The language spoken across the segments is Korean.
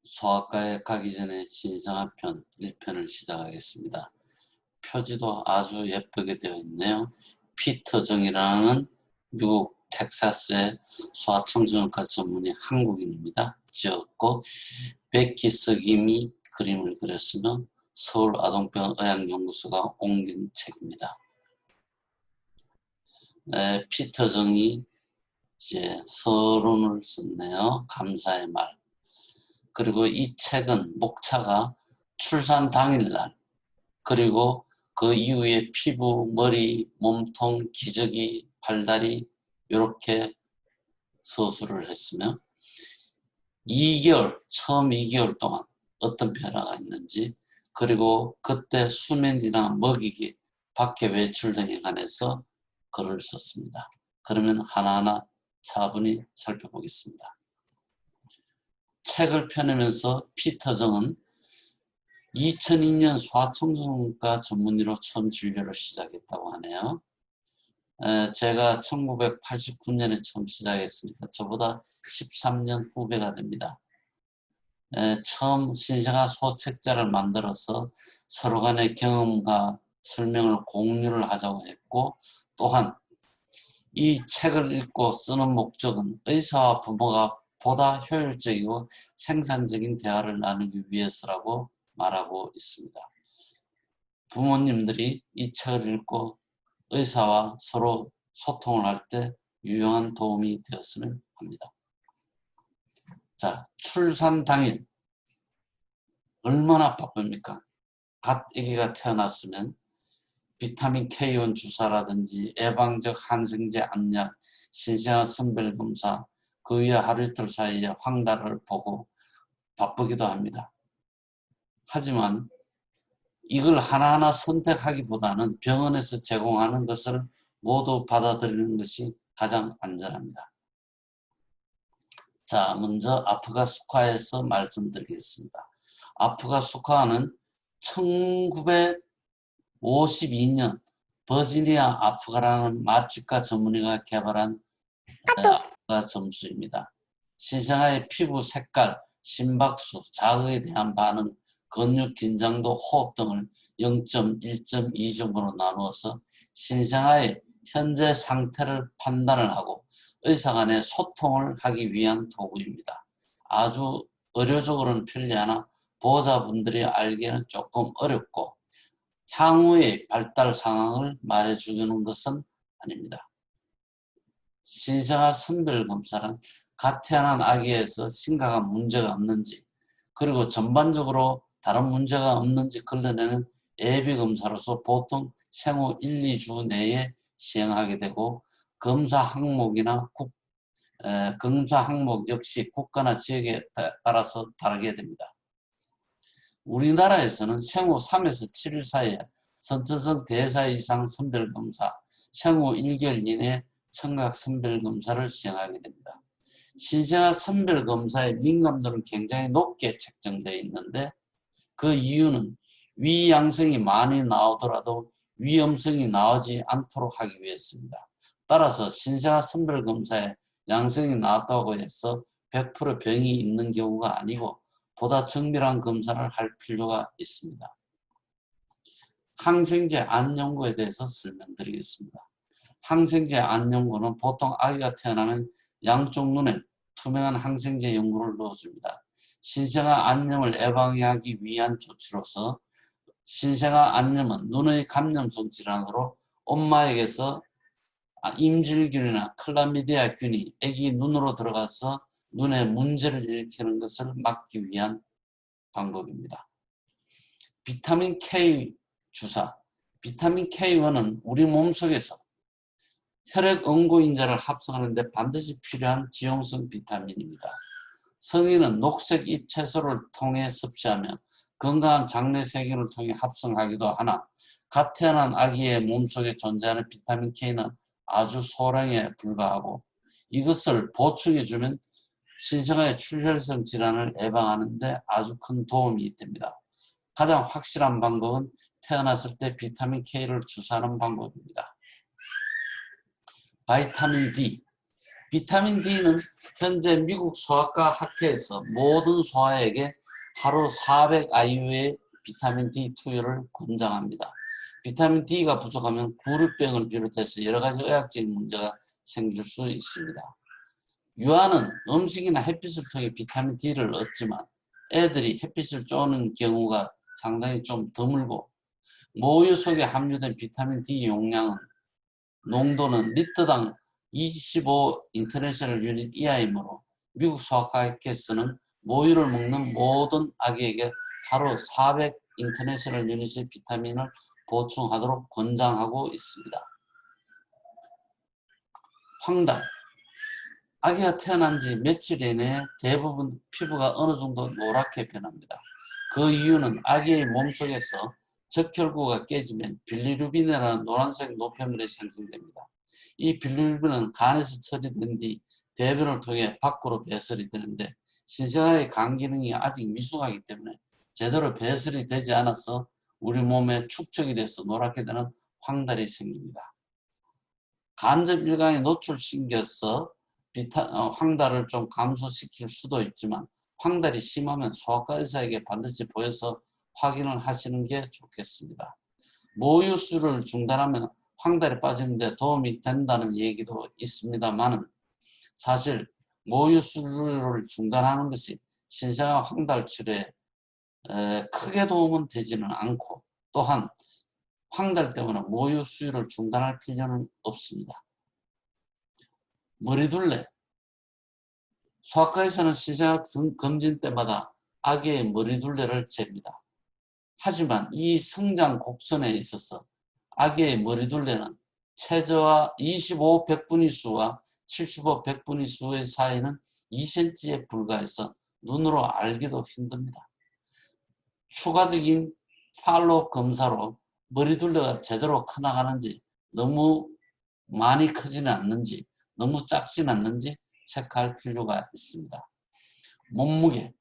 소아과에 가기 전에 신생아 편 1편을 시작하겠습니다. 표지도 아주 예쁘게 되어 있네요. 피터 정이라는 미국 텍사스의 소아청소년과 전문의 한국인입니다. 지었고 베키 석임이 그림을 그렸으며 서울아동병원 의학연구소가 옮긴 책입니다. 피터 정이 이제 서론을 썼네요. 감사의 말. 그리고 이 책은 목차가 출산 당일날 그리고 그 이후에 피부, 머리, 몸통, 기저귀, 팔다리 이렇게 서술을 했으며 2개월, 처음 2개월 동안 어떤 변화가 있는지 그리고 그때 수면이나 먹이기, 밖에 외출 등에 관해서 글을 썼습니다. 그러면 하나하나 차분히 살펴보겠습니다. 책을 펴내면서 피터 정은 2002년 소아청소년과 전문의로 처음 진료를 시작했다고 하네요. 제가 1989년에 처음 시작했으니까 저보다 13년 후배가 됩니다. 처음 신생아 소책자를 만들어서 서로 간의 경험과 설명을 공유를 하자고 했고 또한 이 책을 읽고 쓰는 목적은 의사와 부모가 보다 효율적이고 생산적인 대화를 나누기 위해서라고 말하고 있습니다. 부모님들이 이 책을 읽고 의사와 서로 소통을 할 때 유용한 도움이 되었으면 합니다. 자, 출산 당일 얼마나 바쁩니까? 갓 아기가 태어났으면 비타민 K1 주사라든지 예방적 항생제 안약, 신생아 선별검사, 그 위에 하루 이틀 사이에 황달을 보고 바쁘기도 합니다. 하지만 이걸 하나하나 선택하기보다는 병원에서 제공하는 것을 모두 받아들이는 것이 가장 안전합니다. 자, 먼저 아프가 수카에서 말씀드리겠습니다. 아프가 수카는 1952년 버지니아 아프가라는 맛집가 전문의가 개발한 아프가 점수입니다. 신생아의 피부 색깔, 심박수, 자극에 대한 반응, 근육 긴장도, 호흡 등을 0점, 1점, 2점으로 나누어서 신생아의 현재 상태를 판단을 하고 의사 간의 소통을 하기 위한 도구입니다. 아주 의료적으로는 편리하나 보호자분들이 알기에는 조금 어렵고 향후의 발달 상황을 말해주는 것은 아닙니다. 신생아 선별검사는 갓 태어난 아기에서 심각한 문제가 없는지 그리고 전반적으로 다른 문제가 없는지 걸러내는 예비검사로서 보통 생후 1, 2주 내에 시행하게 되고 검사 항목 역시 국가나 지역에 따라서 다르게 됩니다. 우리나라에서는 생후 3에서 7일 사이에 선천성 대사 이상 선별검사, 생후 1개월 이내 청각 선별검사를 시행하게 됩니다. 신생아 선별검사의 민감도는 굉장히 높게 책정되어 있는데 그 이유는 위 양성이 많이 나오더라도 위험성이 나오지 않도록 하기 위해서입니다. 따라서 신생아 선별검사에 양성이 나왔다고 해서 100% 병이 있는 경우가 아니고 보다 정밀한 검사를 할 필요가 있습니다. 항생제 안 연고에 대해서 설명드리겠습니다. 항생제 안 연고는 보통 아기가 태어나면 양쪽 눈에 투명한 항생제 연고를 넣어줍니다. 신생아 안염을 예방하기 위한 조치로서 신생아 안염은 눈의 감염성 질환으로 엄마에게서 임질균이나 클라미디아균이 아기 눈으로 들어가서 눈에 문제를 일으키는 것을 막기 위한 방법입니다. 비타민 K 주사. 비타민 K1은 우리 몸속에서 혈액 응고인자를 합성하는 데 반드시 필요한 지용성 비타민입니다. 성인은 녹색 잎 채소를 통해 섭취하며 건강한 장내 세균을 통해 합성하기도 하나 갓 태어난 아기의 몸속에 존재하는 비타민 K는 아주 소량에 불과하고 이것을 보충해주면 신생아의 출혈성 질환을 예방하는 데 아주 큰 도움이 됩니다. 가장 확실한 방법은 태어났을 때 비타민 K를 주사하는 방법입니다. 비타민 D. 비타민 D는 현재 미국 소아과 학회에서 모든 소아에게 하루 400 IU의 비타민 D 투여를 권장합니다. 비타민 D가 부족하면 구루병을 비롯해서 여러 가지 의학적인 문제가 생길 수 있습니다. 유아는 음식이나 햇빛을 통해 비타민 D를 얻지만 애들이 햇빛을 쬐는 경우가 상당히 좀 드물고 모유 속에 함유된 비타민 D 용량은 농도는 리터당 25 인터내셔널 유닛 이하이므로 미국 소아과학회에서는 모유를 먹는 모든 아기에게 하루 400 인터내셔널 유닛의 비타민을 보충하도록 권장하고 있습니다. 황달. 아기가 태어난 지 며칠 이내에 대부분 피부가 어느 정도 노랗게 변합니다. 그 이유는 아기의 몸속에서 적혈구가 깨지면 빌리루빈이라는 노란색 노폐물이 생성됩니다. 이 빌리루빈은 간에서 처리된 뒤 대변을 통해 밖으로 배설이 되는데 신생아의 간 기능이 아직 미숙하기 때문에 제대로 배설이 되지 않아서 우리 몸에 축적이 돼서 노랗게 되는 황달이 생깁니다. 간접 일광에 노출시켜서 황달을 좀 감소시킬 수도 있지만 황달이 심하면 소아과 의사에게 반드시 보여서 확인을 하시는 게 좋겠습니다. 모유수를 중단하면 황달이 빠지는데 도움이 된다는 얘기도 있습니다만 사실 모유수를 중단하는 것이 신생아 황달 치료에 크게 도움은 되지는 않고 또한 황달 때문에 모유 수유를 중단할 필요는 없습니다. 머리둘레. 소아과에서는 신생아 검진 때마다 아기의 머리둘레를 잽니다. 하지만 이 성장 곡선에 있어서 아기의 머리둘레는 최저와 25 백분위수와 75 백분위수의 사이는 2cm에 불과해서 눈으로 알기도 힘듭니다. 추가적인 팔로우 검사로 머리둘레가 제대로 커나가는지 너무 많이 크지는 않는지 너무 작지는 않는지 체크할 필요가 있습니다. 몸무게.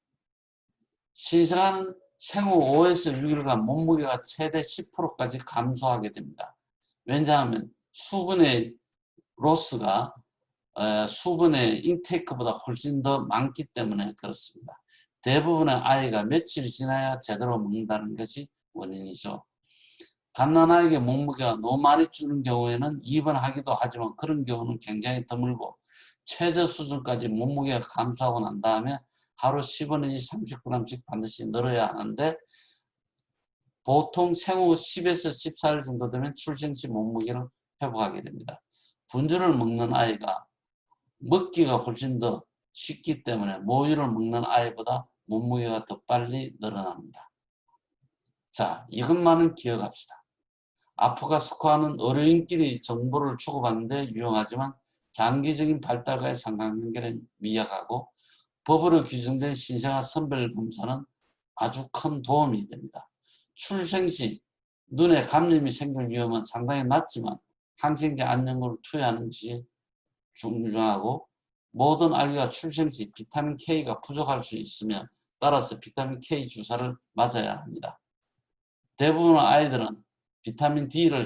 신생아는 생후 5에서 6일간 몸무게가 최대 10%까지 감소하게 됩니다. 왜냐하면 수분의 로스가 수분의 인테이크보다 훨씬 더 많기 때문에 그렇습니다. 대부분의 아이가 며칠이 지나야 제대로 먹는다는 것이 원인이죠. 갓난아이에게 몸무게가 너무 많이 주는 경우에는 입원하기도 하지만 그런 경우는 굉장히 드물고 최저 수준까지 몸무게가 감소하고 난 다음에 하루 15 내지 30g씩 반드시 늘어야 하는데 보통 생후 10에서 14일 정도 되면 출생 시 몸무게를 회복하게 됩니다. 분주를 먹는 아이가 먹기가 훨씬 더 쉽기 때문에 모유를 먹는 아이보다 몸무게가 더 빨리 늘어납니다. 자, 이것만은 기억합시다. 아프가 스코어는 어린이끼리 정보를 주고받는 데 유용하지만 장기적인 발달과의 상관관계는 미약하고 법으로 규정된 신생아 선별 검사는 아주 큰 도움이 됩니다. 출생 시 눈에 감염이 생길 위험은 상당히 낮지만 항생제 안전구를 투여하는 것이 중요하고 모든 아기가 출생 시 비타민 K가 부족할 수 있으며 따라서 비타민 K 주사를 맞아야 합니다. 대부분의 아이들은 비타민 D를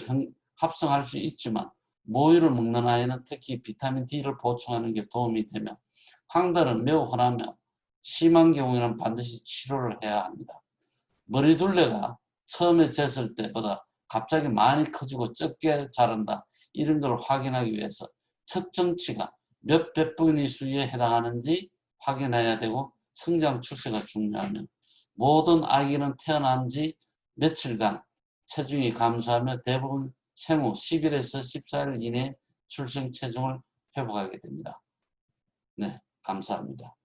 합성할 수 있지만 모유를 먹는 아이는 특히 비타민 D를 보충하는 게 도움이 되며 황달은 매우 흔하며 심한 경우에는 반드시 치료를 해야 합니다. 머리둘레가 처음에 쟀을 때보다 갑자기 많이 커지고 적게 자란다 이런 걸 확인하기 위해서 측정치가 몇 백분위수에 해당하는지 확인해야 되고 성장 추세가 중요하며 모든 아기는 태어난 지 며칠간 체중이 감소하며 대부분 생후 10일에서 14일 이내에 출생 체중을 회복하게 됩니다. 네, 감사합니다.